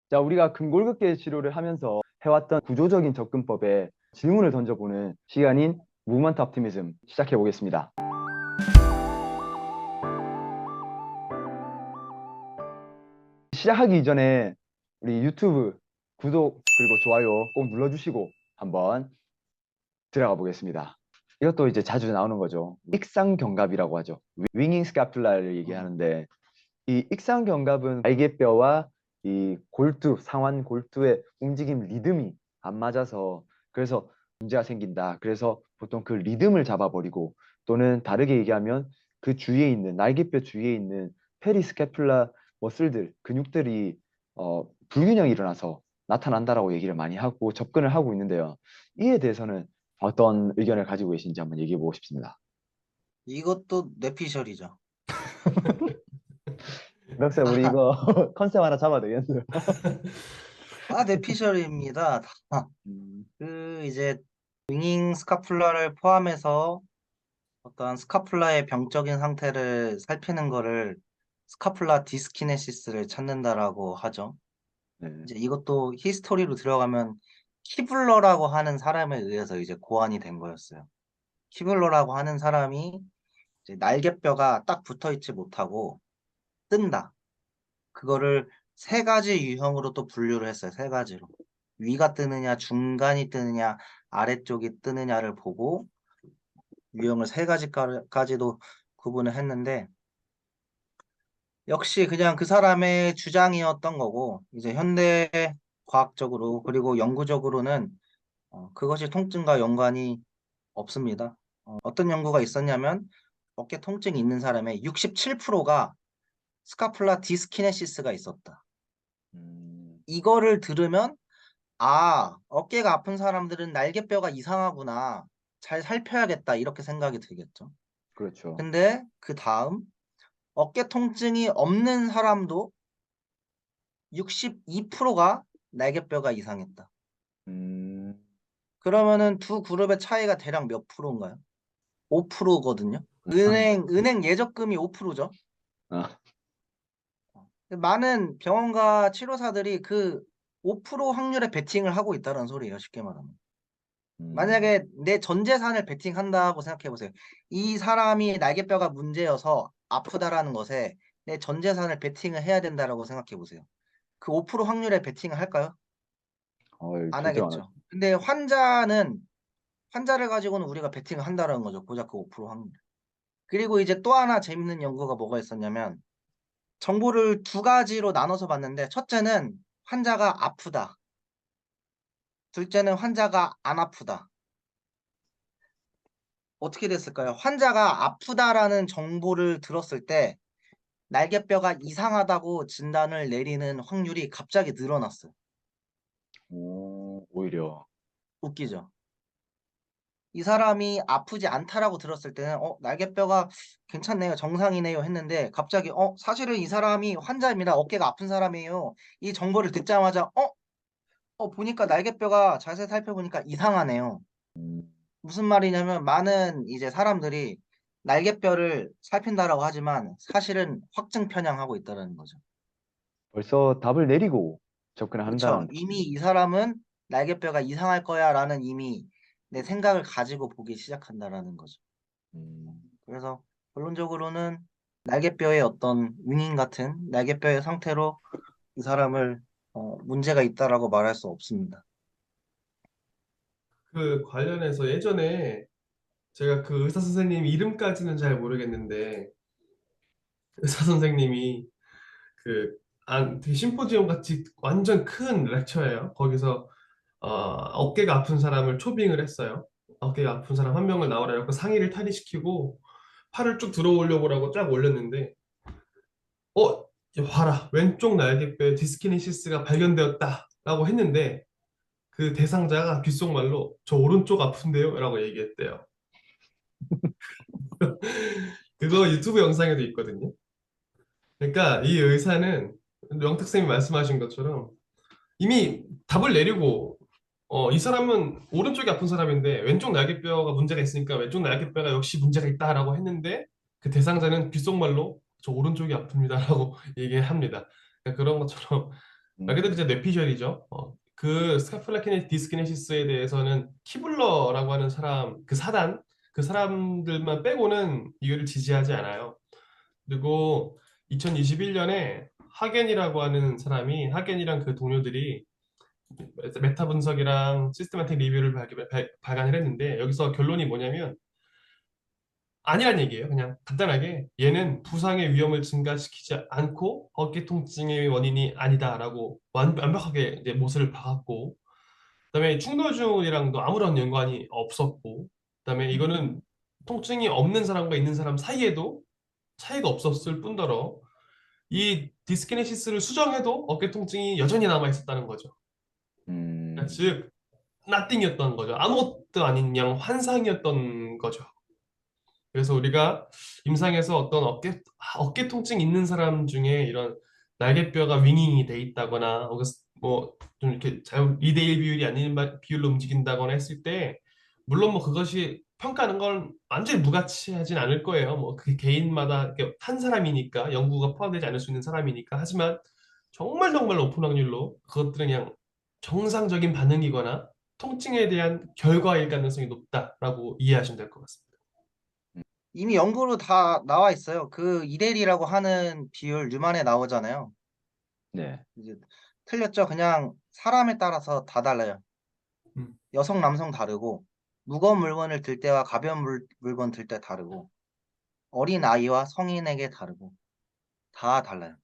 자, 우리가 근골격계 치료를 하면서 해왔던 구조적인 접근법에 질문을 던져보는 시간인 무브먼트 옵티미즘 시작해 보겠습니다. 시작하기 이전에 우리 유튜브 구독 그리고 좋아요 꼭 눌러주시고 한번 들어가 보겠습니다. 이것도 이제 자주 나오는 거죠. 익상견갑이라고 하죠. 윙잉 스카퓰라를 얘기하는데 이 익상견갑은 날개뼈와 이 골두, 상완 골두의 움직임 리듬이 안 맞아서 그래서 문제가 생긴다. 그래서 보통 그 리듬을 잡아버리고 또는 다르게 얘기하면 그 주위에 있는 날개뼈 주위에 있는 페리스캐플라 머슬들, 근육들이 불균형이 일어나서 나타난다라고 얘기를 많이 하고 접근을 하고 있는데요. 이에 대해서는 어떤 의견을 가지고 계신지 한번 얘기해 보고 싶습니다. 이것도 뇌피셜이죠. 멱살 우리 아, 이거 컨셉 하나 잡아야 되겠어요. 뇌피셜입니다. 음, 이제 윙잉 스카플라를 포함해서 어떤 스카플라의 병적인 상태를 살피는 거를 스카플라 디스키네시스를 찾는다라고 하죠. 네. 이제 이것도 히스토리로 들어가면 키블러라고 하는 사람에 의해서 이제 고안이 된 거였어요. 키블러라고 하는 사람이 이제 날개뼈가 딱 붙어 있지 못하고 뜬다. 그거를 세 가지 유형으로 또 분류를 했어요. 세 가지로. 위가 뜨느냐, 중간이 뜨느냐, 아래쪽이 뜨느냐를 보고 유형을 세 가지까지도 구분을 했는데 역시 그냥 그 사람의 주장이었던 거고 이제 현대 과학적으로 그리고 연구적으로는 그것이 통증과 연관이 없습니다. 어떤 연구가 있었냐면 어깨 통증이 있는 사람의 67%가 스카플라 디스키네시스가 있었다. 음, 이거를 들으면 어깨가 아픈 사람들은 날개뼈가 이상하구나. 잘 살펴야겠다. 이렇게 생각이 들겠죠. 그렇죠. 근데 그 다음, 어깨 통증이 없는 사람도 62%가 날개뼈가 이상했다. 음, 그러면은 두 그룹의 차이가 대략 몇 프로인가요? 5%거든요. 이상이네. 은행 예적금이 5%죠. 아, 많은 병원과 치료사들이 그 5% 확률의 베팅을 하고 있다는 소리예요. 쉽게 말하면. 음, 만약에 내 전 재산을 베팅한다고 생각해 보세요. 이 사람이 날개뼈가 문제여서 아프다라는 것에 내 전 재산을 베팅을 해야 된다라고 생각해 보세요. 그 5% 확률의 베팅을 할까요? 안 절대 안 하죠. 하겠죠. 근데 환자를 가지고는 우리가 베팅을 한다라는 거죠. 고작 그 5% 확률. 그리고 이제 또 하나 재밌는 연구가 뭐가 있었냐면 정보를 두 가지로 나눠서 봤는데 첫째는 환자가 아프다. 둘째는 환자가 안 아프다. 어떻게 됐을까요? 환자가 아프다라는 정보를 들었을 때 날개뼈가 이상하다고 진단을 내리는 확률이 갑자기 늘어났어요. 오히려. 웃기죠? 이 사람이 아프지 않다라고 들었을 때는 날개뼈가 괜찮네요. 정상이네요 했는데 갑자기 사실은 이 사람이 환자입니다. 어깨가 아픈 사람이에요. 이 정보를 듣자마자 보니까 날개뼈가 자세히 살펴보니까 이상하네요. 음, 무슨 말이냐면 많은 이제 사람들이 날개뼈를 살핀다라고 하지만 사실은 확증 편향하고 있다는 거죠. 벌써 답을 내리고 접근을 그렇죠. 한다는. 이미 이 사람은 날개뼈가 이상할 거야라는 이미 내 생각을 가지고 보기 시작한다라는 거죠. 음, 그래서 결론적으로는 날개뼈의 어떤 윙잉 같은 날개뼈의 상태로 이 사람을 문제가 있다라고 말할 수 없습니다. 그 관련해서 예전에 제가 그 의사 선생님 이름까지는 잘 모르겠는데 의사 선생님이 되게 심포지엄 같이 완전 큰 렉처예요. 거기서 어깨가 아픈 사람을 초빙을 했어요. 어깨가 아픈 사람 한 명을 나오라 해서 상의를 탈의시키고 팔을 쭉 들어 올려보라고 쫙 올렸는데 어, 봐라 왼쪽 날개뼈에 디스키네시스가 발견되었다 라고 했는데 그 대상자가 귓속말로 저 오른쪽 아픈데요? 라고 얘기했대요. 그거 유튜브 영상에도 있거든요. 그러니까 이 의사는 명탁쌤이 말씀하신 것처럼 이미 답을 내리고 이 사람은 오른쪽이 아픈 사람인데 왼쪽 날개뼈가 문제가 있으니까 왼쪽 날개뼈가 역시 문제가 있다라고 했는데 그 대상자는 귓속말로 저 오른쪽이 아픕니다라고 얘기합니다. 그러니까 그런 것처럼 말 그대로 이제 뇌피셜이죠. 그 스카폴라 디스키네시스에 대해서는 키블러라고 하는 사람, 그 사단, 그 사람들만 빼고는 이거를 지지하지 않아요. 그리고 2021년에 하겐이라고 하는 사람이, 하겐이랑 그 동료들이 메타 분석이랑 시스테마틱 리뷰를 발간을 했는데, 여기서 결론이 뭐냐면 아니란 얘기예요. 그냥 간단하게 얘는 부상의 위험을 증가시키지 않고 어깨 통증의 원인이 아니다라고 완벽하게 이제 못을 박았고, 그다음에 충노증이랑도 아무런 연관이 없었고, 그다음에 이거는 통증이 없는 사람과 있는 사람 사이에도 차이가 없었을 뿐더러 이 디스키네시스를 수정해도 어깨 통증이 여전히 남아 있었다는 거죠. 그러니까 음, 즉 nothing이었던 거죠. 아무것도 아닌 양 환상이었던 거죠. 그래서 우리가 임상에서 어떤 어깨 통증 있는 사람 중에 이런 날개뼈가 윙잉이 돼 있다거나 혹은 뭐좀 이렇게 잘 2대1 비율이 아닌 비율로 움직인다거나 했을 때, 물론 뭐 그것이 평가하는 건 완전히 무가치하진 않을 거예요. 뭐 그 개인마다 이렇게 한 사람이니까, 연구가 포함되지 않을 수 있는 사람이니까. 하지만 정말 정말 높은 확률로 그것들은 그냥 정상적인 반응이거나 통증에 대한 결과일 가능성이 높다라고 이해하시면 될 것 같습니다. 이미 연구로 다 나와 있어요. 그 2대1이라고 하는 비율 뉴만에 나오잖아요. 네. 이제 틀렸죠. 그냥 사람에 따라서 다 달라요. 음. 여성, 남성 다르고, 무거운 물건을 들 때와 가벼운 물건 들 때 다르고, 어린 아이와 성인에게 다르고, 다 달라요.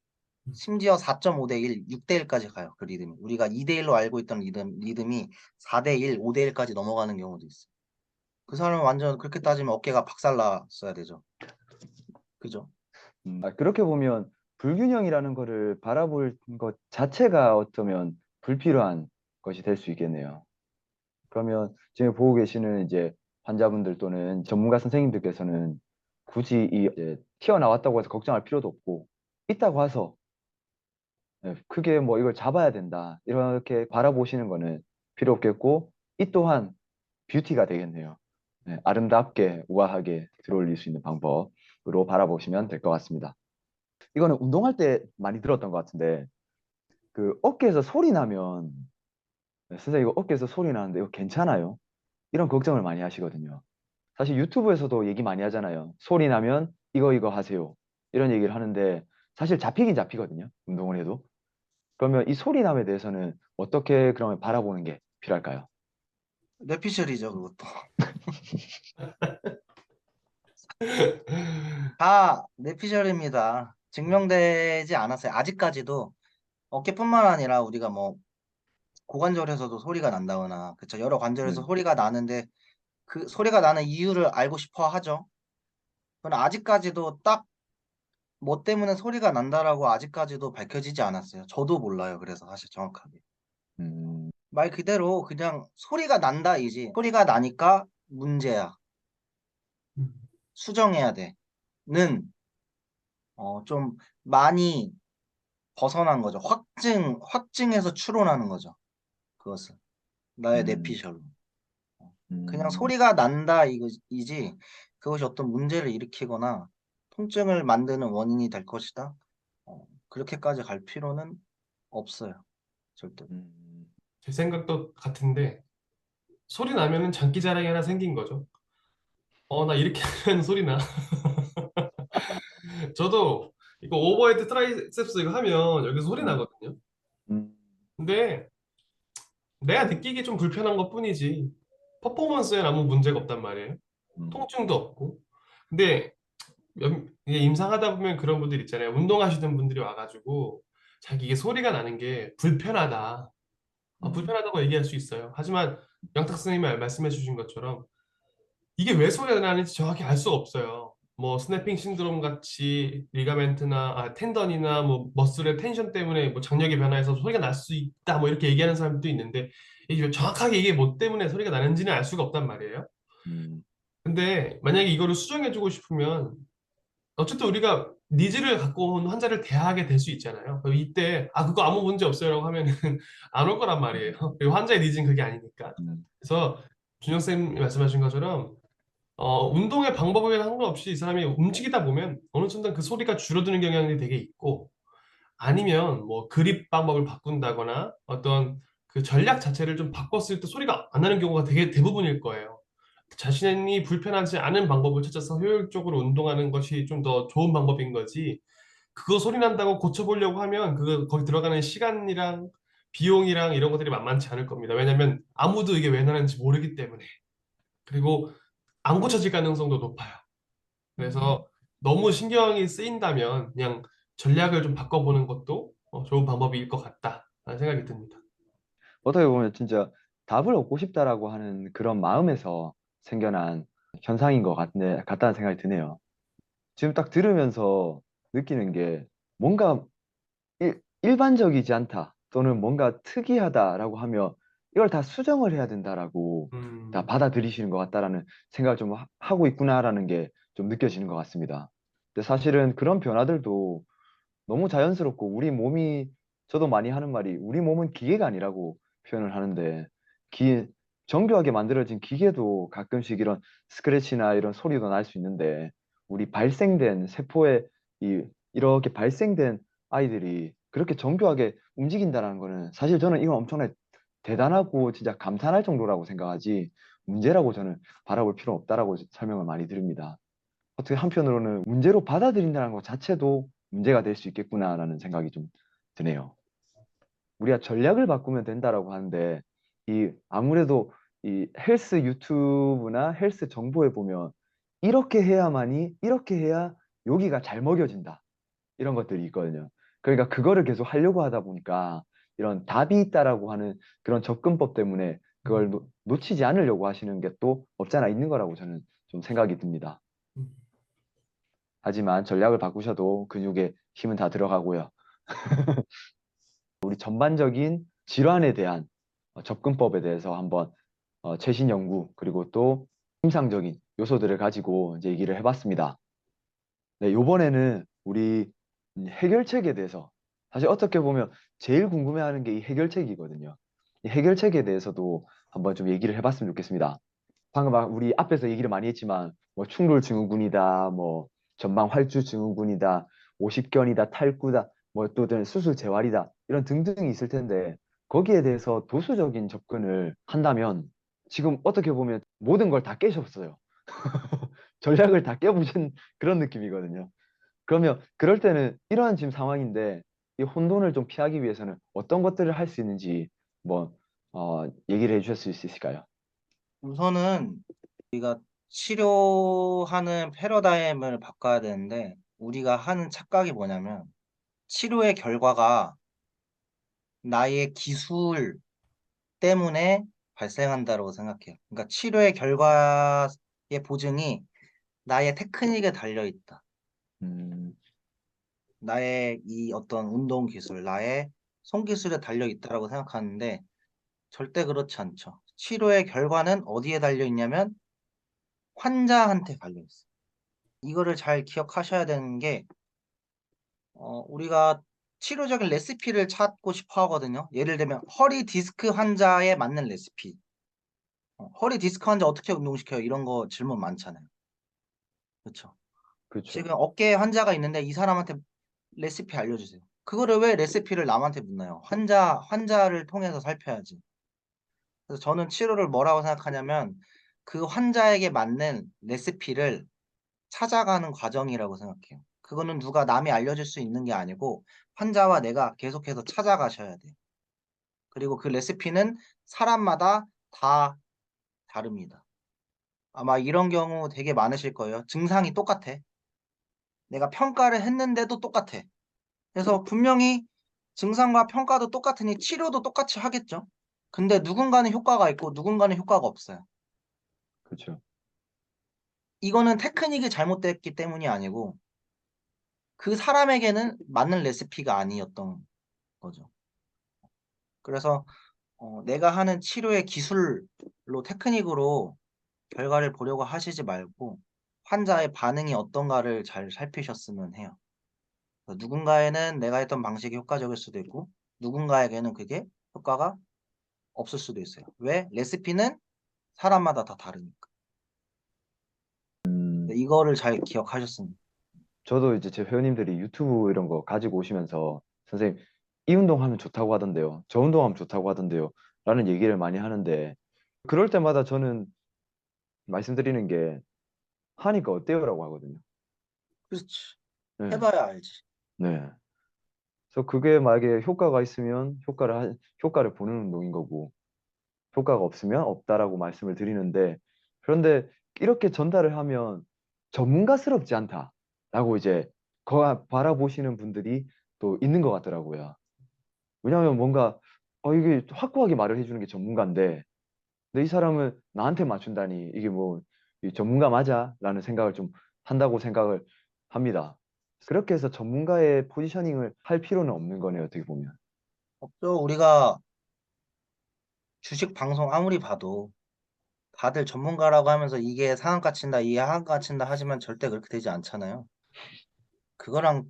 심지어 4.5대 1, 6대 1까지 가요. 그 리듬이. 우리가 2대 1로 알고 있던 리듬이 4대 1, 5대 1까지 넘어가는 경우도 있어요. 그 사람은 완전 그렇게 따지면 어깨가 박살났어야 되죠. 그죠? 그렇게 보면 불균형이라는 거를 바라볼 것 자체가 어쩌면 불필요한 것이 될 수 있겠네요. 그러면 지금 보고 계시는 이제 환자분들 또는 전문가 선생님들께서는 굳이 이제 튀어나왔다고 해서 걱정할 필요도 없고, 있다고 해서 크게 뭐 이걸 잡아야 된다 이렇게 바라보시는 거는 필요 없겠고, 이 또한 뷰티가 되겠네요. 네, 아름답게 우아하게 들어올릴 수 있는 방법으로 바라보시면 될 것 같습니다. 이거는 운동할 때 많이 들었던 것 같은데, 그 어깨에서 소리 나면 선생님 이거 어깨에서 소리 나는데 이거 괜찮아요? 이런 걱정을 많이 하시거든요. 사실 유튜브에서도 얘기 많이 하잖아요. 소리 나면 이거 하세요. 이런 얘기를 하는데 사실 잡히긴 잡히거든요. 운동을 해도. 그러면 이 소리남에 대해서는 어떻게 그러면 바라보는 게 필요할까요? 뇌피셜이죠, 그것도. 다 뇌피셜입니다. 증명되지 않았어요. 아직까지도 어깨뿐만 아니라 우리가 뭐 고관절에서도 소리가 난다거나, 그쵸? 여러 관절에서 네. 소리가 나는데 그 소리가 나는 이유를 알고 싶어 하죠. 그러나 아직까지도 딱 뭐 때문에 소리가 난다라고 아직까지도 밝혀지지 않았어요. 저도 몰라요. 그래서 사실 정확하게. 음, 말 그대로 그냥 소리가 난다이지. 소리가 나니까 문제야. 음. 수정해야 돼. 는, 좀 많이 벗어난 거죠. 확증해서 추론하는 거죠. 그것은. 나의 음, 뇌피셜로. 그냥 음, 소리가 난다 이거이지 그것이 어떤 문제를 일으키거나 통증을 만드는 원인이 될 것이다. 그렇게까지 갈 필요는 없어요. 절대. 음, 제 생각도 같은데, 소리 나면은 장기자랑이 하나 생긴 거죠. 나 이렇게 하면 소리 나. 저도 이거 오버헤드 트라이셉스 이거 하면 여기서 소리 음, 나거든요. 음, 근데 내가 느끼기 좀 불편한 것뿐이지 퍼포먼스에는 아무 문제가 없단 말이에요. 음, 통증도 없고. 근데 이게 임상하다 보면 그런 분들 있잖아요. 운동하시던 분들이 와가지고 자기 이게 소리가 나는 게 불편하다. 음, 불편하다고 얘기할 수 있어요. 하지만 영탁 선생님이 말씀해 주신 것처럼 이게 왜 소리가 나는지 정확히 알 수가 없어요. 뭐 스냅핑 신드롬 같이 리가멘트나 텐던이나 뭐 머슬의 텐션 때문에 뭐 장력이 변화해서 소리가 날 수 있다 뭐 이렇게 얘기하는 사람도 있는데, 이게 정확하게 이게 뭐 때문에 소리가 나는지는 알 수가 없단 말이에요. 음, 근데 만약에 이거를 수정해주고 싶으면 어쨌든 우리가 니즈를 갖고 온 환자를 대하게 될 수 있잖아요. 그럼 이때 그거 아무 문제 없어요라고 하면은 안 올 거란 말이에요. 그리고 환자의 니즈는 그게 아니니까. 음, 그래서 준영 쌤이 말씀하신 것처럼 운동의 방법에 상관없이 이 사람이 움직이다 보면 어느 순간 그 소리가 줄어드는 경향이 되게 있고, 아니면 뭐 그립 방법을 바꾼다거나 어떤 그 전략 자체를 좀 바꿨을 때 소리가 안 나는 경우가 되게 대부분일 거예요. 자신이 불편하지 않은 방법을 찾아서 효율적으로 운동하는 것이 좀 더 좋은 방법인 거지. 그거 소리 난다고 고쳐보려고 하면 그거 거기 들어가는 시간이랑 비용이랑 이런 것들이 만만치 않을 겁니다. 왜냐면 아무도 이게 왜 나는지 모르기 때문에. 그리고 안 고쳐질 가능성도 높아요. 그래서 너무 신경이 쓰인다면 그냥 전략을 좀 바꿔보는 것도 좋은 방법일 것 같다라는 생각이 듭니다. 어떻게 보면 진짜 답을 얻고 싶다라고 하는 그런 마음에서 생겨난 현상인 것 같다는 생각이 드네요. 지금 딱 들으면서 느끼는 게 뭔가 일반적이지 않다 또는 뭔가 특이하다라고 하면 이걸 다 수정을 해야 된다라고 다 음, 받아들이시는 것 같다라는 생각을 좀 하고 있구나라는 게 좀 느껴지는 것 같습니다. 근데 사실은 그런 변화들도 너무 자연스럽고 우리 몸이 저도 많이 하는 말이 우리 몸은 기계가 아니라고 표현을 하는데 기 정교하게 만들어진 기계도 가끔씩 이런 스크래치나 이런 소리도 날 수 있는데 우리 발생된 세포에 이 이렇게 발생된 아이들이 그렇게 정교하게 움직인다는 거는 사실 저는 이건 엄청나게 대단하고 진짜 감탄할 정도라고 생각하지 문제라고 저는 바라볼 필요 없다라고 설명을 많이 드립니다. 어떻게 한편으로는 문제로 받아들인다는 것 자체도 문제가 될 수 있겠구나라는 생각이 좀 드네요. 우리가 전략을 바꾸면 된다라고 하는데 이 아무래도 이 헬스 유튜브나 헬스 정보에 보면 이렇게 해야만이 이렇게 해야 여기가 잘 먹여진다 이런 것들이 있거든요. 그러니까 그거를 계속 하려고 하다 보니까 이런 답이 있다라고 하는 그런 접근법 때문에 그걸 놓치지 않으려고 하시는 게 또 없잖아 있는 거라고 저는 좀 생각이 듭니다. 음, 하지만 전략을 바꾸셔도 근육에 힘은 다 들어가고요. 우리 전반적인 질환에 대한 접근법에 대해서 한번 최신 연구 그리고 또 임상적인 요소들을 가지고 이제 얘기를 해봤습니다. 네, 이번에는 우리 해결책에 대해서 사실 어떻게 보면 제일 궁금해하는 게 이 해결책이거든요. 이 해결책에 대해서도 한번 좀 얘기를 해봤으면 좋겠습니다. 방금 막 우리 앞에서 얘기를 많이 했지만 뭐 충돌 증후군이다, 뭐 전방 활주 증후군이다, 오십견이다, 탈구다, 뭐 또 수술 재활이다 이런 등등이 있을 텐데 거기에 대해서 도수적인 접근을 한다면 지금 어떻게 보면 모든 걸 다 깨셨어요. 전략을 다 깨부신 그런 느낌이거든요. 그러면 그럴 때는 이러한 지금 상황인데 이 혼돈을 좀 피하기 위해서는 어떤 것들을 할 수 있는지 뭐 얘기를 해주실 수 있을까요? 우선은 우리가 치료하는 패러다임을 바꿔야 되는데 우리가 하는 착각이 뭐냐면 치료의 결과가 나의 기술 때문에 발생한다고 생각해요. 그러니까 치료의 결과의 보증이 나의 테크닉에 달려 있다. 음, 나의 이 어떤 운동 기술, 나의 손기술에 달려 있다라고 생각하는데 절대 그렇지 않죠. 치료의 결과는 어디에 달려 있냐면 환자한테 달려 있어요. 이거를 잘 기억하셔야 되는 게 우리가 치료적인 레시피를 찾고 싶어 하거든요. 예를 들면 허리 디스크 환자에 맞는 레시피. 허리 디스크 환자 어떻게 운동시켜요? 이런 거 질문 많잖아요. 그렇죠. 그렇죠. 지금 어깨에 환자가 있는데 이 사람한테 레시피 알려주세요. 그거를 왜 레시피를 남한테 묻나요? 환자를 통해서 살펴야지. 그래서 저는 치료를 뭐라고 생각하냐면 그 환자에게 맞는 레시피를 찾아가는 과정이라고 생각해요. 그거는 누가 남이 알려줄 수 있는 게 아니고 환자와 내가 계속해서 찾아가셔야 돼요. 그리고 그 레시피는 사람마다 다 다릅니다. 아마 이런 경우 되게 많으실 거예요. 증상이 똑같아. 내가 평가를 했는데도 똑같아. 그래서 분명히 증상과 평가도 똑같으니 치료도 똑같이 하겠죠. 근데 누군가는 효과가 있고 누군가는 효과가 없어요. 그렇죠. 이거는 테크닉이 잘못됐기 때문이 아니고 그 사람에게는 맞는 레시피가 아니었던 거죠. 그래서 내가 하는 치료의 기술로 테크닉으로 결과를 보려고 하시지 말고 환자의 반응이 어떤가를 잘 살피셨으면 해요. 그래서 누군가에는 내가 했던 방식이 효과적일 수도 있고 누군가에게는 그게 효과가 없을 수도 있어요. 왜? 레시피는 사람마다 다 다르니까. 네, 이거를 잘 기억하셨습니다. 저도 이제 제 회원님들이 유튜브 이런 거 가지고 오시면서 선생님, 이 운동하면 좋다고 하던데요. 저 운동하면 좋다고 하던데요. 라는 얘기를 많이 하는데, 그럴 때마다 저는 말씀드리는 게, 하니까 어때요라고 하거든요. 그렇지. 네. 해봐야 알지. 네. 그래서 그게 만약에 효과가 있으면 효과를 보는 운동인 거고, 효과가 없으면 없다라고 말씀을 드리는데, 그런데 이렇게 전달을 하면 전문가스럽지 않다라고 이제 바라보시는 분들이 또 있는 것 같더라고요. 왜냐하면 뭔가 이게 확고하게 말을 해주는 게 전문가인데, 근데 이 사람은 나한테 맞춘다니 이게 뭐 이 전문가 맞아? 라는 생각을 좀 한다고 생각을 합니다. 그렇게 해서 전문가의 포지셔닝을 할 필요는 없는 거네요, 어떻게 보면. 없죠. 우리가 주식 방송 아무리 봐도 다들 전문가라고 하면서 이게 상한가 친다, 이게 하한가 친다 하지만 절대 그렇게 되지 않잖아요. 그거랑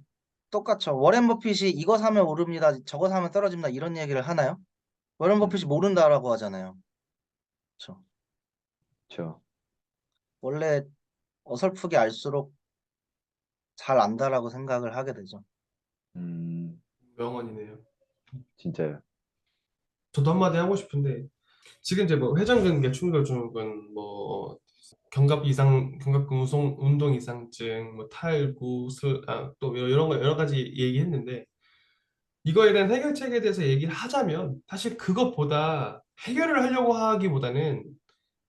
똑같죠. 워렌 버핏이 이거 사면 오릅니다, 저거 사면 떨어집니다 이런 얘기를 하나요? 워렌 버핏이 음, 모른다라고 하잖아요. 그렇죠. 그렇죠. 원래 어설프게 알수록 잘 안다라고 생각을 하게 되죠. 음, 명언이네요. 진짜요. 저도 한마디 하고 싶은데 지금 이제 뭐 회전근 개충돌증후군, 뭐 견갑근 운동 이상증, 뭐 탈구, 또 이런 거 여러 가지 얘기했는데 이거에 대한 해결책에 대해서 얘기를 하자면 사실 그것보다 해결을 하려고 하기보다는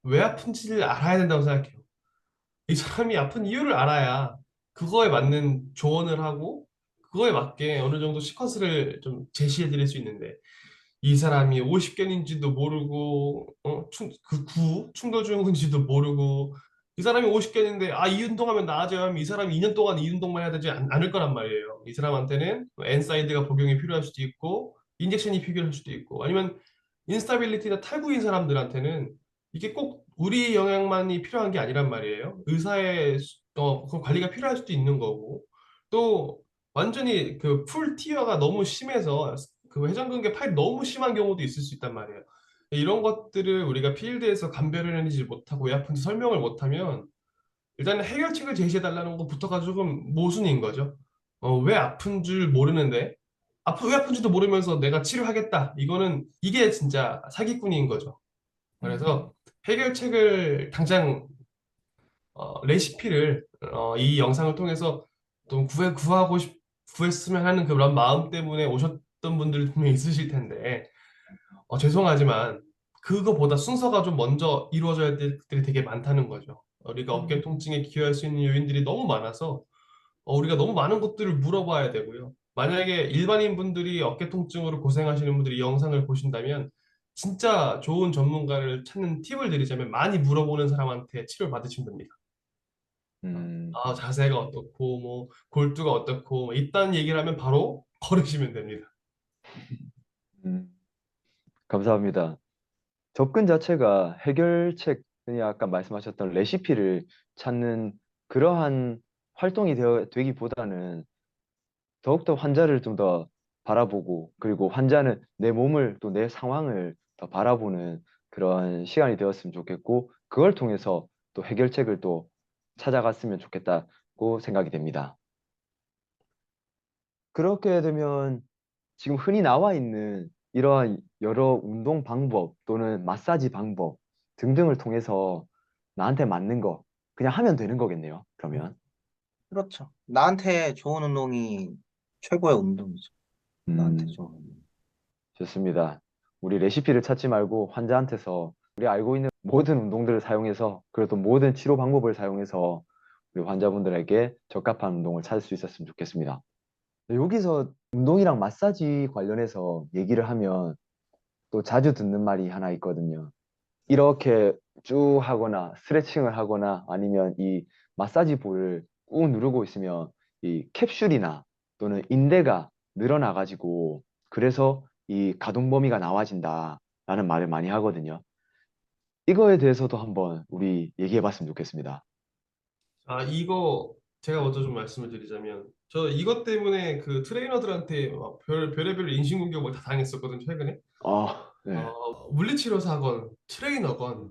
왜 아픈지를 알아야 된다고 생각해요. 이 사람이 아픈 이유를 알아야 그거에 맞는 조언을 하고 그거에 맞게 어느 정도 시퀀스를 좀 제시해 드릴 수 있는데 이 사람이 50견인지도 모르고 충돌증후군인지도 모르고 이 사람이 50견인데 이 운동하면 나아져야 하면 이 사람이 2년 동안 이 운동만 해야 되지 않을 거란 말이에요. 이 사람한테는 엔사이드가 복용이 필요할 수도 있고 인젝션이 필요할 수도 있고 아니면 인스타빌리티나 탈구인 사람들한테는 이게 꼭 우리 영향만이 필요한 게 아니란 말이에요. 의사의 그 관리가 필요할 수도 있는 거고 또 완전히 그 풀 티어가 너무 심해서 그 회전근개 파열이 너무 심한 경우도 있을 수 있단 말이에요. 이런 것들을 우리가 필드에서 감별을 해내지 못하고 왜 아픈지 설명을 못하면 일단 해결책을 제시해달라는 것부터가 조금 모순인 거죠. 왜 아픈 줄 모르는데 왜 아픈지도 모르면서 내가 치료하겠다. 이게 진짜 사기꾼인 거죠. 음, 그래서 해결책을 당장 레시피를 이 영상을 통해서 좀 구했으면 하는 그런 마음 때문에 오셨던 분들 분명히 있으실 텐데 죄송하지만 그거보다 순서가 좀 먼저 이루어져야 될 것들이 되게 많다는 거죠. 우리가 어깨 음, 통증에 기여할 수 있는 요인들이 너무 많아서 우리가 너무 많은 것들을 물어봐야 되고요. 만약에 일반인 분들이 어깨 통증으로 고생하시는 분들이 이 영상을 보신다면 진짜 좋은 전문가를 찾는 팁을 드리자면 많이 물어보는 사람한테 치료를 받으시면 됩니다. 음, 자세가 어떻고 뭐 골두가 어떻고 뭐 이딴 얘기를 하면 바로 걸으시면 됩니다. 음. 감사합니다. 접근 자체가 해결책, 그냥 아까 말씀하셨던 레시피를 찾는 그러한 활동이 되기보다는 더욱더 환자를 좀 더 바라보고, 그리고 환자는 내 몸을 또 내 상황을 더 바라보는 그런 시간이 되었으면 좋겠고, 그걸 통해서 또 해결책을 또 찾아갔으면 좋겠다고 생각이 됩니다. 그렇게 되면 지금 흔히 나와 있는 이러한 여러 운동 방법 또는 마사지 방법 등등을 통해서 나한테 맞는 거 그냥 하면 되는 거겠네요. 그러면. 그렇죠. 나한테 좋은 운동이 최고의 운동이죠. 나한테 음, 좋은 운동. 좋습니다. 우리 레시피를 찾지 말고 환자한테서 우리 알고 있는 모든 운동들을 사용해서 그리고 또 모든 치료 방법을 사용해서 우리 환자분들에게 적합한 운동을 찾을 수 있었으면 좋겠습니다. 여기서 운동이랑 마사지 관련해서 얘기를 하면 또 자주 듣는 말이 하나 있거든요. 이렇게 쭉 하거나 스트레칭을 하거나 아니면 이 마사지 볼을 꾹 누르고 있으면 이 캡슐이나 또는 인대가 늘어나가지고 그래서 이 가동 범위가 나와진다라는 말을 많이 하거든요. 이거에 대해서도 한번 우리 얘기해 봤으면 좋겠습니다. 이거 제가 먼저 좀 말씀을 드리자면 저 이것 때문에 그 트레이너들한테 막 별의별 인신공격을 다 당했었거든요, 최근에. 네. 물리치료사건, 트레이너건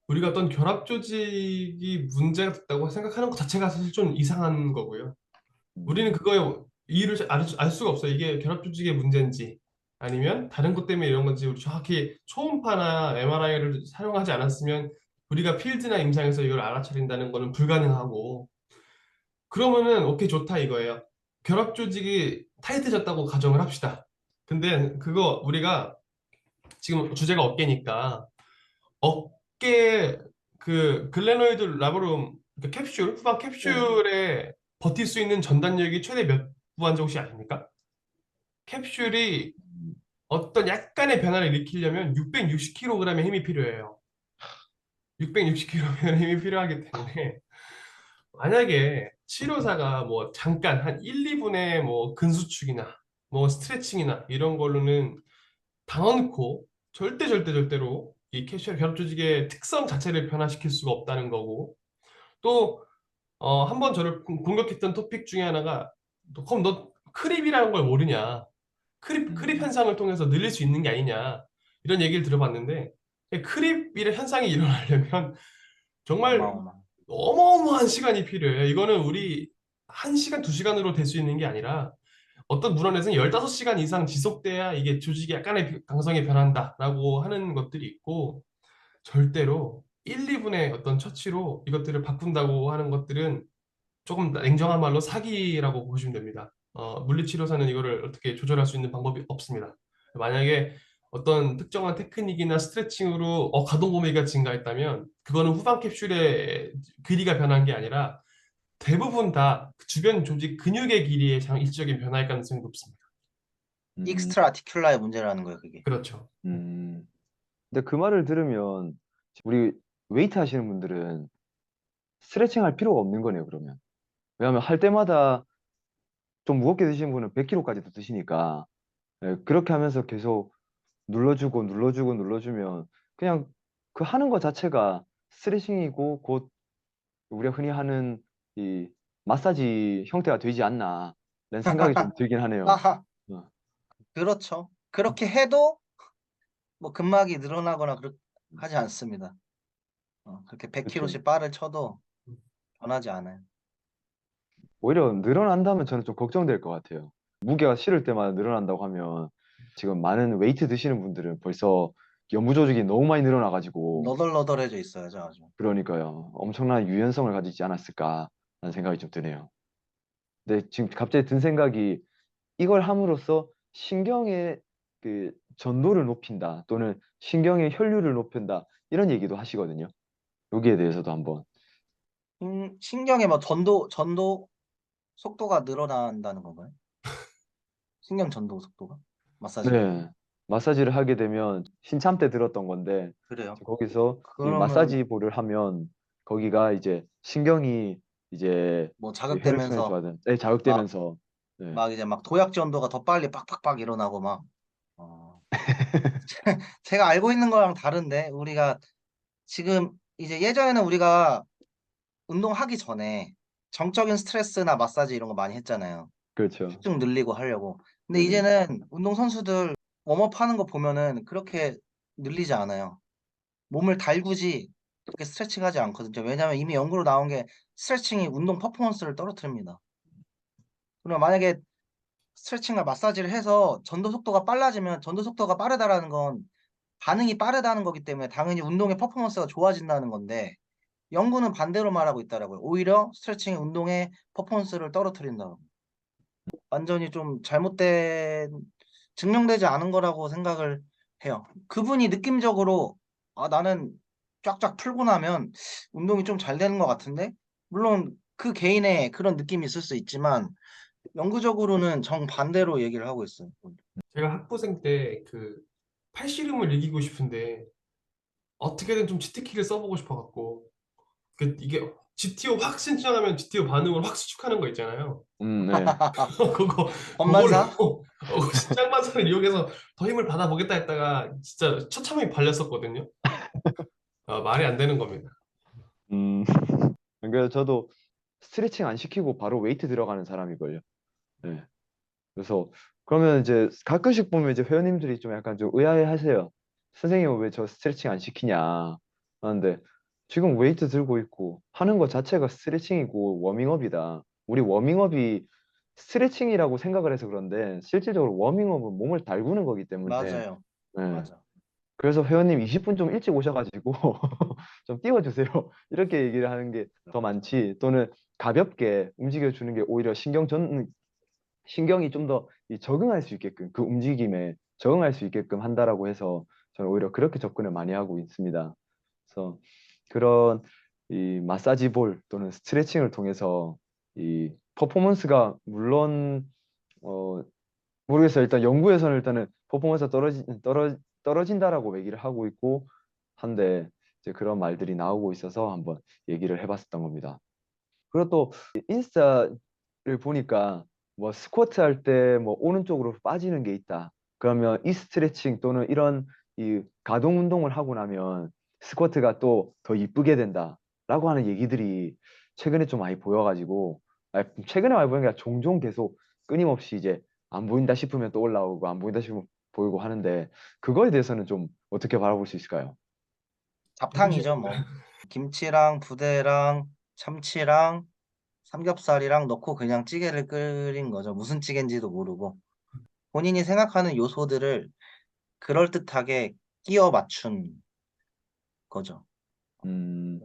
우리가 어떤 결합 조직이 문제가 됐다고 생각하는 것 자체가 사실 좀 이상한 거고요. 우리는 음, 그거에 이유를 알 수가 없어요. 이게 결합 조직의 문제인지 아니면 다른 것 때문에 이런 건지 우리 정확히 초음파나 MRI를 사용하지 않았으면 우리가 필드나 임상에서 이걸 알아차린다는 거는 불가능하고 그러면은 오케이 좋다 이거예요. 결합 조직이 타이트해졌다고 가정을 합시다. 근데 그거 우리가 지금 주제가 어깨니까 어깨 그 글레노이드 라보룸 그 캡슐 후방 네. 캡슐에 버틸 수 있는 전단력이 최대 몇 부한지 혹시 아십니까? 캡슐이 어떤 약간의 변화를 일으키려면 660kg의 힘이 필요해요. 660kg의 힘이 필요하기 때문에 만약에 치료사가 뭐 잠깐 한 1, 2분의 뭐 근수축이나 뭐 스트레칭이나 이런 걸로는 단언코 절대로 이 캐슈얼 결합 조직의 특성 자체를 변화시킬 수가 없다는 거고 또 한 번 저를 공격했던 토픽 중에 하나가 그럼 너 크립이라는 걸 모르냐 크립 음, 현상을 통해서 늘릴 수 있는 게 아니냐 이런 얘기를 들어봤는데 크립 현상이 일어나려면 정말 어마어마. 어마어마한 시간이 필요해요. 이거는 우리 1시간, 2시간으로 될 수 있는 게 아니라 어떤 문헌에서는 15시간 이상 지속돼야 이게 조직이 약간의 강성이 변한다라고 하는 것들이 있고 절대로 1, 2분의 어떤 처치로 이것들을 바꾼다고 하는 것들은 조금 냉정한 말로 사기라고 보시면 됩니다. 물리치료사는 이거를 어떻게 조절할 수 있는 방법이 없습니다. 만약에 어떤 특정한 테크닉이나 스트레칭으로 가동 범위가 증가했다면 그거는 후방 캡슐의 길이가 변한 게 아니라 대부분 다 주변 조직 근육의 길이의 일시적인 변화일 가능성이 높습니다. 음, 익스트라 아티큘라의 문제라는 거예요, 그게. 그렇죠. 음. 근데 그 말을 들으면 우리 웨이트 하시는 분들은 스트레칭 할 필요가 없는 거네요, 그러면. 왜냐하면 할 때마다 좀 무겁게 드시는 분은 100kg까지도 드시니까 예, 그렇게 하면서 계속 눌러주면 그냥 그 하는 것 자체가 스트레칭이고 곧 우리가 흔히 하는 이 마사지 형태가 되지 않나 라는 생각이 좀 들긴 하네요. 하하, 어, 그렇죠. 그렇게 해도 뭐 근막이 늘어나거나 하지 않습니다. 그렇게 그렇죠. 100kg씩 바를 쳐도 변하지 않아요. 오히려 늘어난다면 저는 좀 걱정될 것 같아요. 무게가 실을 때마다 늘어난다고 하면 지금 많은 웨이트 드시는 분들은 벌써 연부 조직이 너무 많이 늘어나가지고 너덜너덜해져 있어야죠, 아주. 그러니까요. 엄청난 유연성을 가지지 않았을까라는 생각이 좀 드네요. 근데 지금 갑자기 든 생각이 이걸 함으로써 신경의 그 전도를 높인다 또는 신경의 혈류를 높인다 이런 얘기도 하시거든요. 여기에 대해서도 한번. 신경의 뭐 전도 속도가 늘어난다는 건가요? 신경 전도 속도가? 마사지를 하면? 네. 마사지를 하게 되면 신참 때 들었던 건데 그래요. 거기서 이 그러면 마사지 볼을 하면 거기가 이제 신경이 이제 뭐 그 혈액순환이 자극되면서 좋아든 네, 막, 자극되면서 네. 막 이제 막 도약 전도가 더 빨리 빡빡빡 일어나고 막, 어, 제가 알고 있는 거랑 다른데, 우리가 지금 이제 예전에는 우리가 운동하기 전에 정적인 스트레스나 마사지 이런 거 많이 했잖아요. 그렇죠. 축 늘리고 하려고. 근데 네네. 이제는 운동선수들 웜업 하는 거 보면은 그렇게 늘리지 않아요. 몸을 달구지 그렇게 스트레칭 하지 않거든요. 왜냐면 이미 연구로 나온 게 스트레칭이 운동 퍼포먼스를 떨어뜨립니다. 그러면 만약에 스트레칭과 마사지를 해서 전도 속도가 빨라지면 전도 속도가 빠르다라는 건 반응이 빠르다는 거기 때문에 당연히 운동의 퍼포먼스가 좋아진다는 건데 연구는 반대로 말하고 있더라고요. 오히려 스트레칭이 운동의 퍼포먼스를 떨어뜨린다고. 완전히 좀 잘못된 증명되지 않은 거라고 생각을 해요. 그분이 느낌적으로 나는 쫙쫙 풀고 나면 운동이 좀 잘 되는 것 같은데 물론 그 개인의 그런 느낌이 있을 수 있지만 영구적으로는 정반대로 얘기를 하고 있어요. 제가 학부생 때 그 팔씨름을 이기고 싶은데 어떻게든 좀 치트키를 써보고 싶어갖고 이게 GTO 확 신청하면 GTO 반응을 확 수축하는 거 있잖아요. 네. 권만사? 그거 신장만사를 이용해서 더 힘을 받아보겠다 했다가 진짜 처참하게 발렸었거든요. 말이 안 되는 겁니다. 음. 그러니까 저도 스트레칭 안 시키고 바로 웨이트 들어가는 사람이걸요. 네. 그래서 그러면 이제 가끔씩 보면 이제 회원님들이 좀 약간 좀 의아해 하세요. 선생님은 왜 저 스트레칭 안 시키냐 하는데 지금 웨이트 들고 있고 하는 것 자체가 스트레칭이고 워밍업이다. 우리 워밍업이 스트레칭이라고 생각을 해서 그런데 실질적으로 워밍업은 몸을 달구는 거기 때문에 맞아요. 예. 맞아. 그래서 회원님 20분 좀 일찍 오셔가지고 좀 띄워주세요. 이렇게 얘기를 하는 게 더 많지. 또는 가볍게 움직여주는 게 오히려 신경이 좀 더 적응할 수 있게끔 그 움직임에 적응할 수 있게끔 한다라고 해서 저는 오히려 그렇게 접근을 많이 하고 있습니다. 그래서 그런 이 마사지 볼 또는 스트레칭을 통해서 이 퍼포먼스가 물론 모르겠어요. 일단 연구에서는 일단은 퍼포먼스가 떨어진다라고 얘기를 하고 있고 한데 이제 그런 말들이 나오고 있어서 한번 얘기를 해봤었던 겁니다. 그리고 또 인스타를 보니까 뭐 스쿼트 할 때 뭐 오른쪽으로 빠지는 게 있다. 그러면 이 스트레칭 또는 이런 이 가동 운동을 하고 나면 스쿼트가 또 더 이쁘게 된다라고 하는 얘기들이 최근에 좀 많이 보여가지고 최근에 많이 보는 게 아니라 종종 계속 끊임없이 이제 안 보인다 싶으면 또 올라오고 안 보인다 싶으면 보이고 하는데 그거에 대해서는 좀 어떻게 바라볼 수 있을까요? 잡탕이죠, 뭐. 김치랑 부대랑 참치랑 삼겹살이랑 넣고 그냥 찌개를 끓인 거죠. 무슨 찌개인지도 모르고. 본인이 생각하는 요소들을 그럴듯하게 끼워 맞춘 거죠. 음,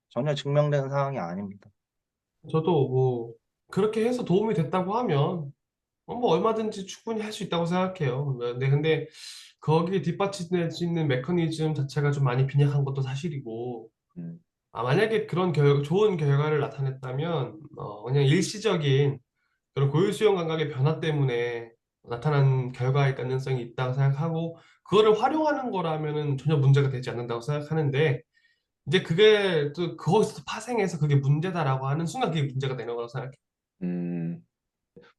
전혀 증명된 상황이 아닙니다. 저도 뭐 그렇게 해서 도움이 됐다고 하면 뭐 얼마든지 충분히 할 수 있다고 생각해요. 근데 거기에 뒷받침될 수 있는 메커니즘 자체가 좀 많이 빈약한 것도 사실이고, 음, 만약에 그런 좋은 결과를 나타냈다면 그냥 일시적인 그런 고유수용 감각의 변화 때문에 나타난 결과일 가능성이 있다고 생각하고, 그거를 활용하는 거라면은 전혀 문제가 되지 않는다고 생각하는데, 이제 그게 또 거기서 파생해서 그게 문제다라고 하는 순간 그게 문제가 되는 거라고 생각해요. 음.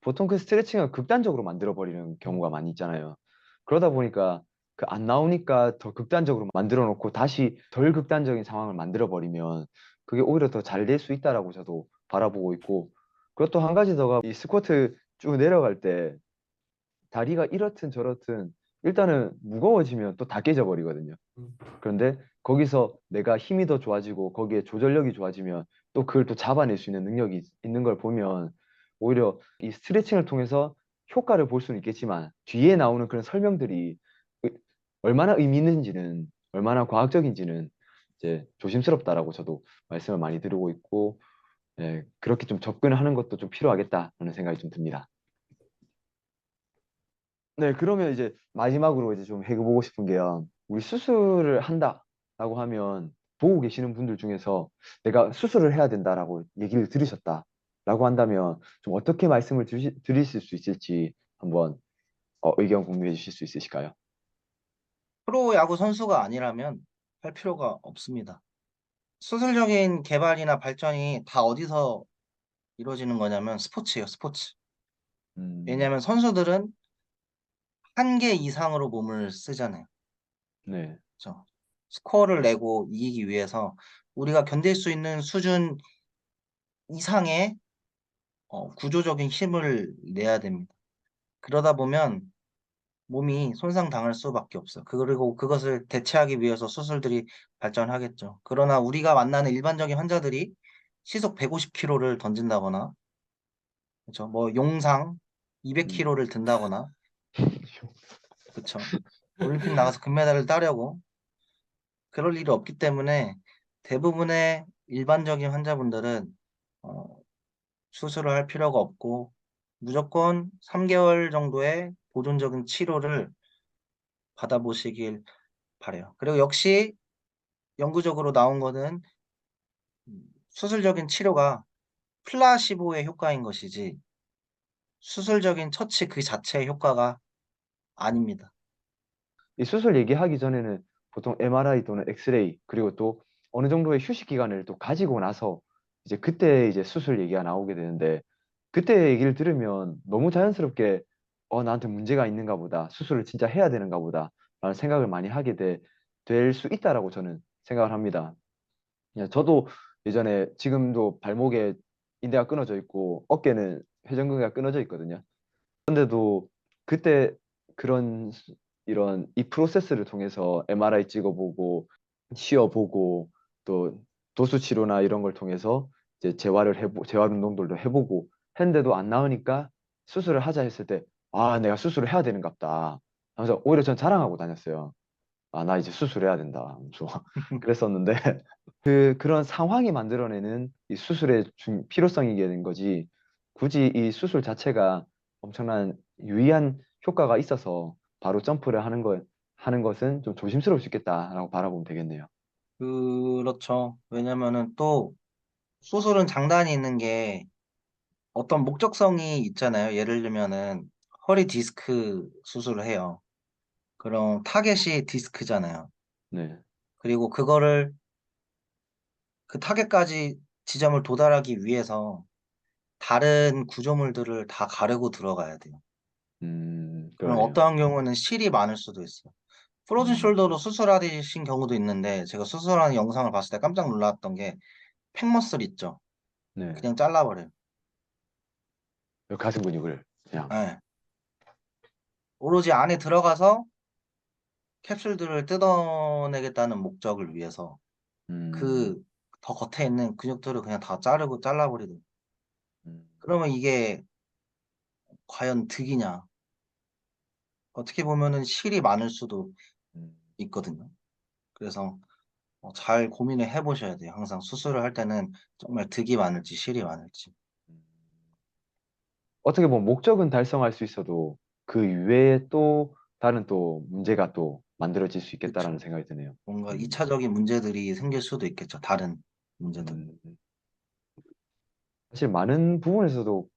보통 그 스트레칭을 극단적으로 만들어 버리는 경우가 많이 있잖아요. 그러다 보니까 그 안 나오니까 더 극단적으로 만들어 놓고 다시 덜 극단적인 상황을 만들어 버리면 그게 오히려 더 잘 될 수 있다라고 저도 바라보고 있고 그것도 한 가지 더가 이 스쿼트 쭉 내려갈 때 다리가 이렇든 저렇든 일단은 무거워지면 또 다 깨져 버리거든요. 음. 그런데 거기서 내가 힘이 더 좋아지고 거기에 조절력이 좋아지면 또 그걸 또 잡아낼 수 있는 능력이 있는 걸 보면 오히려 이 스트레칭을 통해서 효과를 볼 수는 있겠지만 뒤에 나오는 그런 설명들이 의- 얼마나 의미 있는지는 얼마나 과학적인지는 이제 조심스럽다라고 저도 말씀을 많이 드리고 있고 그렇게 좀 접근을 하는 것도 좀 필요하겠다라는 생각이 좀 듭니다. 네, 그러면 이제 마지막으로 이제 좀 해보고 싶은 게요. 우리 수술을 한다라고 하면 보고 계시는 분들 중에서 내가 수술을 해야 된다라고 얘기를 들으셨다라고 한다면 좀 어떻게 말씀을 드리실 수 있을지 한번 의견 공유해 주실 수 있으실까요? 프로야구 선수가 아니라면 할 필요가 없습니다. 수술적인 개발이나 발전이 다 어디서 이루어지는 거냐면 스포츠예요, 스포츠. 음, 왜냐하면 선수들은 한 개 이상으로 몸을 쓰잖아요. 네, 그렇죠? 스코어를 내고 이기기 위해서 우리가 견딜 수 있는 수준 이상의 구조적인 힘을 내야 됩니다. 그러다 보면 몸이 손상당할 수밖에 없어요. 그리고 그것을 대체하기 위해서 수술들이 발전하겠죠. 그러나 우리가 만나는 일반적인 환자들이 시속 150km를 던진다거나, 그렇죠? 뭐 용상 음, 200kg를 든다거나, 그렇죠? 올림픽 나가서 금메달을 따려고 그럴 일이 없기 때문에 대부분의 일반적인 환자분들은 어, 수술을 할 필요가 없고 무조건 3개월 정도의 보존적인 치료를 받아보시길 바래요. 그리고 역시 연구적으로 나온 거는 수술적인 치료가 플라시보의 효과인 것이지 수술적인 처치 그 자체의 효과가 아닙니다. 이 수술 얘기하기 전에는 보통 MRI 또는 엑스레이 그리고 또 어느 정도의 휴식 기간을 또 가지고 나서 이제 그때 이제 수술 얘기가 나오게 되는데 그때 얘기를 들으면 너무 자연스럽게 나한테 문제가 있는가 보다 수술을 진짜 해야 되는가 보다 라는 생각을 많이 하게 될 수 있다라고 저는 생각을 합니다. 저도 예전에 지금도 발목에 인대가 끊어져 있고 어깨는 회전근개가 끊어져 있거든요. 그런데도 그때 그런 이런 이 프로세스를 통해서 MRI 찍어보고 쉬어보고 또 도수 치료나 이런 걸 통해서 이제 재활 운동들도 해보고 했는데도 안 나으니까 수술을 하자 했을 때, 아, 내가 수술을 해야 되는갑다 하면서 오히려 전 자랑하고 다녔어요. 아, 나 이제 수술해야 된다. 하면서 그랬었는데, 그런 상황이 만들어내는 이 수술의 필요성이게 된 거지, 굳이 이 수술 자체가 엄청난 유의한 효과가 있어서 바로 점프를 하는 것은 좀 조심스러울 수 있겠다라고 바라보면 되겠네요. 그렇죠. 왜냐면은 또 수술은 장단이 있는 게 어떤 목적성이 있잖아요. 예를 들면은 허리 디스크 수술을 해요. 그럼 타겟이 디스크잖아요. 네. 그리고 그거를 그 타겟까지 지점을 도달하기 위해서 다른 구조물들을 다 가르고 들어가야 돼요. 그럼 그러네요. 어떠한 경우는 실이 많을 수도 있어요. 프로즌 음, 숄더로 수술하신 경우도 있는데 제가 수술하는 영상을 봤을 때 깜짝 놀랐던 게 팩머슬 있죠. 네. 그냥 잘라버려요. 가슴 근육을 그냥. 예. 오로지 안에 들어가서 캡슐들을 뜯어내겠다는 목적을 위해서 음, 그 더 겉에 있는 근육들을 그냥 다 자르고 잘라버리더라고요. 음, 그러면 이게 과연 득이냐? 어떻게 보면은 실이 많을 수도 음, 있거든요. 그래서 잘 고민을 해보셔야 돼요. 항상 수술을 할 때는 정말 득이 많을지 실이 많을지. 음. 어떻게 보면 목적은 달성할 수 있어도 그 이외에 또 다른 또 문제가 또 만들어질 수 있겠다라는 그쵸. 생각이 드네요. 뭔가 음, 2차적인 문제들이 생길 수도 있겠죠. 다른 문제들. 음. 사실 많은 부분에서도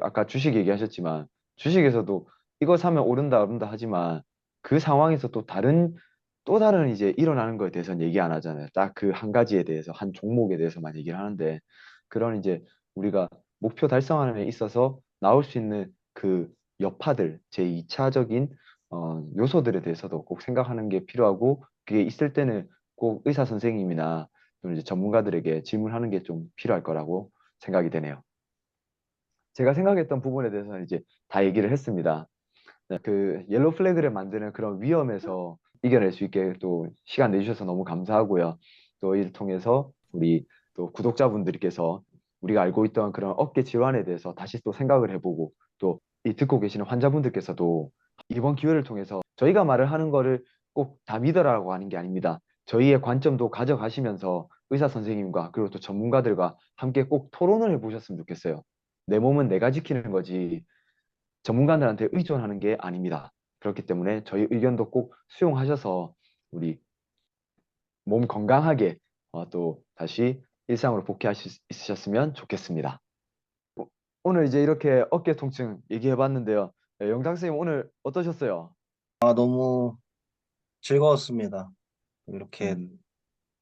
아까 주식 얘기하셨지만 주식에서도 이거 사면 오른다 하지만 그 상황에서 또 다른 이제 일어나는 거에 대해서는 얘기 안 하잖아요. 딱 그 한 가지에 대해서 한 종목에 대해서만 얘기를 하는데 그런 이제 우리가 목표 달성하는 데 있어서 나올 수 있는 그 여파들 제2차적인 요소들에 대해서도 꼭 생각하는 게 필요하고 그게 있을 때는 꼭 의사 선생님이나 좀 이제 전문가들에게 질문하는 게 좀 필요할 거라고 생각이 되네요. 제가 생각했던 부분에 대해서는 이제 다 얘기를 했습니다. 네, 그 옐로우 플래그를 만드는 그런 위험에서 이겨낼 수 있게 또 시간 내주셔서 너무 감사하고요. 또 이를 통해서 우리 또 구독자분들께서 우리가 알고 있던 그런 어깨 질환에 대해서 다시 또 생각을 해보고 또 이 듣고 계시는 환자분들께서도 이번 기회를 통해서 저희가 말을 하는 거를 꼭 다 믿어라고 하는 게 아닙니다. 저희의 관점도 가져가시면서 의사 선생님과 그리고 또 전문가들과 함께 꼭 토론을 해보셨으면 좋겠어요. 내 몸은 내가 지키는 거지 전문가들한테 의존하는 게 아닙니다. 그렇기 때문에 저희 의견도 꼭 수용하셔서 우리 몸 건강하게 또 다시 일상으로 복귀하실 수 있으셨으면 좋겠습니다. 오늘 이제 이렇게 어깨 통증 얘기해 봤는데요. 영장 선생님 오늘 어떠셨어요? 너무 즐거웠습니다. 이렇게 음,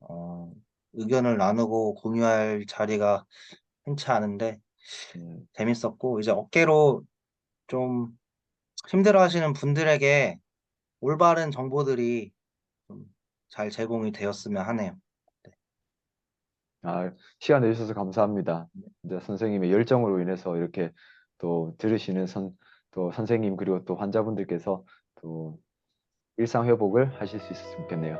어, 의견을 나누고 공유할 자리가 흔치 않은데 음, 재밌었고 이제 어깨로 좀 힘들어하시는 분들에게 올바른 정보들이 좀 잘 제공이 되었으면 하네요. 아, 시간 내주셔서 감사합니다. 이제 선생님의 열정으로 인해서 이렇게 또 들으시는 또 선생님 그리고 또 환자분들께서 또 일상 회복을 하실 수 있었으면 좋겠네요.